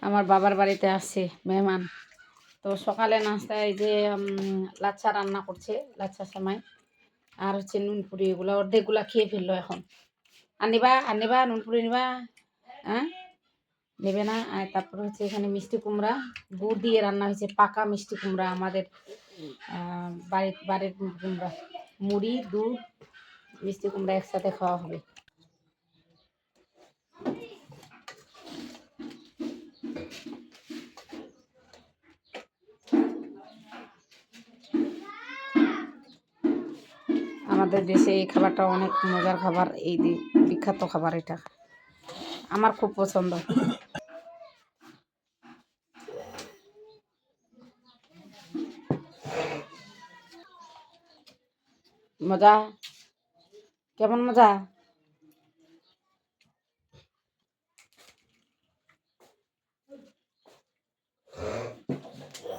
আমার বাবার বাড়িতে আসছে মেহমান। তো সকালে নাস্তায় এই যে লাচ্ছা রান্না করছে, লাচ্ছা সেমাই আর হচ্ছে নুনপুরি, এগুলো অর্ধেকগুলা খেয়ে ফেললো এখন। আর নিবা নুনপুরি নিবা? হ্যাঁ, নেবে না? আর তারপরে হচ্ছে এখানে মিষ্টি কুমড়া গুড় দিয়ে রান্না হয়েছে, পাকা মিষ্টি কুমড়া, আমাদের বাড়ির কুমড়া। মুড়ি, দুধ, মিষ্টি কুমড়া একসাথে খাওয়া হবে। আমাদের দেশে এই খাবারটা অনেক মজার খাবার, এই বিখ্যাত খাবার, এটা আমার খুব পছন্দ। মজা? কেমন মজা?